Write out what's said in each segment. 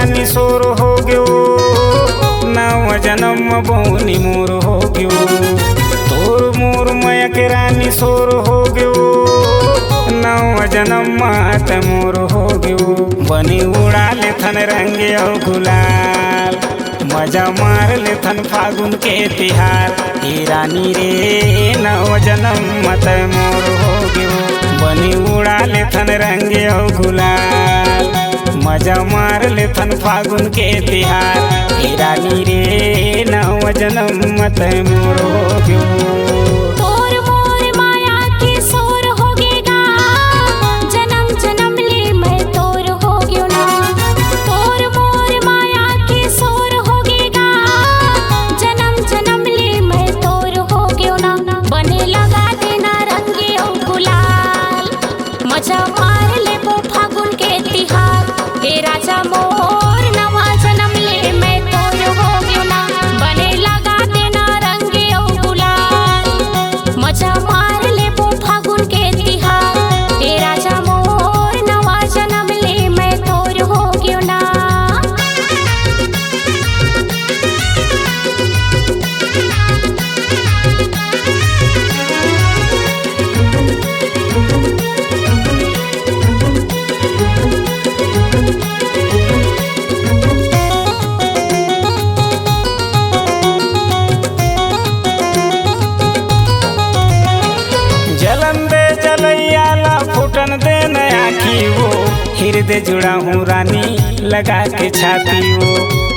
रानी सोर हो गयो, नव जन्म बहुनी मोर हो गयो। तोर मोर माया के रानी सोर हो गयो, नव जन्म मात मोर हो गयो। बनी उड़ा ले थन रंगे और गुलाल, मजा मार ले थन फागुन के तिहार। हे रानी रे नव जन्म मत मोर हो गयो, बनी उड़ा ले थन रंगे और गुलाल, मजा मार ले थन फागुन के तिहार। हे रानी रे नव जन्म मत मोर हो गयो। फुटन दे नया की वो हृदय जुड़ा हूँ रानी लगा के छाती वो।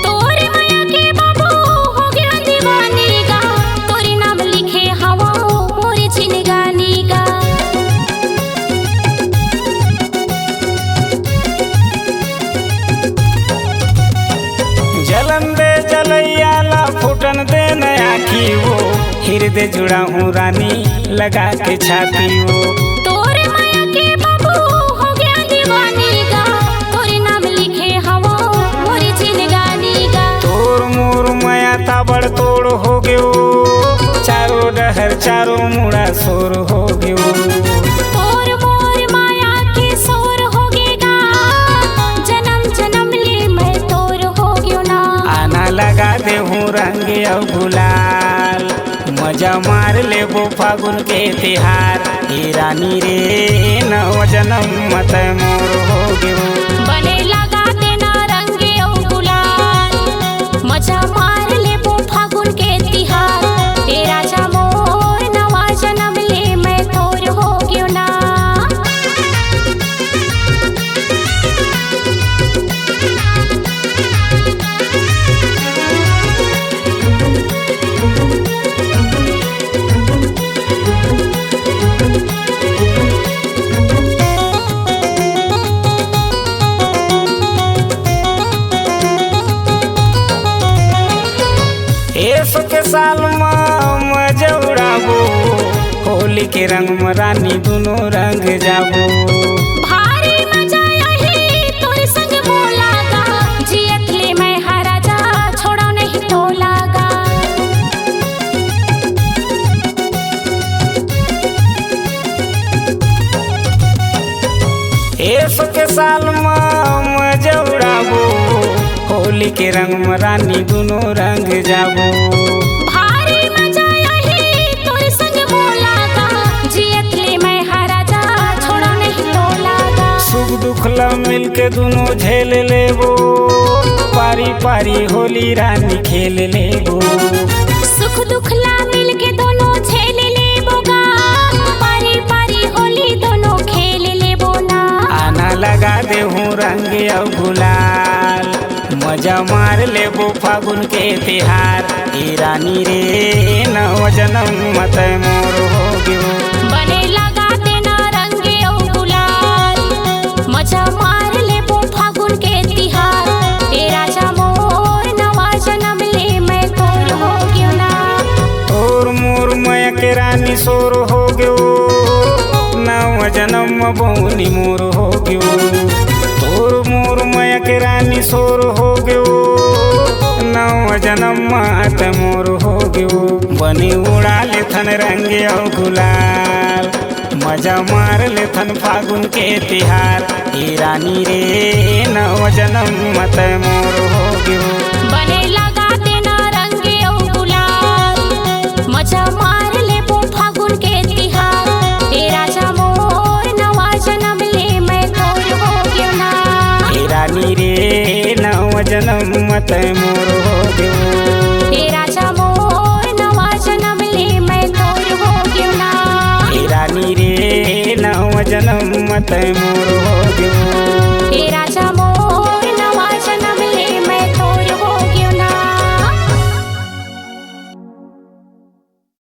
तोरे माया के बाबू हो गया दीवानी का, तोरे नाम लिखे हवा मोरे जिनगानी का। जलन दे जलैया ला फुटन दे नया की वो हृदय जुड़ा हूँ रानी लगा के छाती वो। ताबड़ तोड़ हो गयो, चारों डहर चारों मुड़ा सोर हो गयो। तोर मोर माया के सोर हो गेगा, जन्म जन्म ले मैं तोर हो गयो ना। आना लगा दे हूँ रंगे और गुलाल, मजा मार ले वो फागुन के तिहार। हे रानी रे नव जन्म मत मोर हो गयो, बने लगा देना रंगे और गुलाल, मजा मार के साल मजा उड़ाबो, होली के रंग में रानी दोनों रंग जाबो। भारी मजा यही तोरे संग बोलागा, जियत ले मैं हरा जा छोड़ा नहीं तोलागा। एसो के साल मजा उड़ाबो, होली के रंग में रानी दोनों रंग जाबो। भारी मजा यही तोरे संग बोलागा, जियत ले मैं हरा जा छोड़ा नहीं तोलागा। सुख दुख ला मिल के दोनों झेल लेबो, पारी पारी होली रानी खेल लेबो। सुख दुख ला मिल के दोनों झेल लेबोगा, पारी पारी होली दोनों खेल लेबो ना। आना लगा दे हूँ रंगे और गुलाल, मजा मार ले वो फागुन के तिहार। हे रानी रे नव जन्म मत मोर हो गयो, बने लगा देना रंगे और गुलाल, मजा मार ले वो फागुन के तिहार। हे राजा मोर नवा जन्म ले मैं तोर हो गयो ना। तोर मोर माया के रानी सोर हो गयो, नव जन्म बहुनी मोर हो गयो। तोर मोर माया के रानी सोर हो गयो, नव जन्म मात मोर हो गयो। बनी उड़ा ले थन रंगे और गुलाल, मजा मार ले थन फागुन के तिहार। हे रानी रे नव जन्म मत मोर हो गयो। बने लगा देना रंगे औ गुलाल, मजा मार ले बो फागुन के तिहार। हे राजा मोर नवा जन्म ले मैं तोर हो गयो ना। हे रानी रे नव जन्म मत मोर हो गयो। हे राजा मोर नवा जन्म ले मैं तोर हो गयो ना। हे रानी रे नव जन्म मत मोर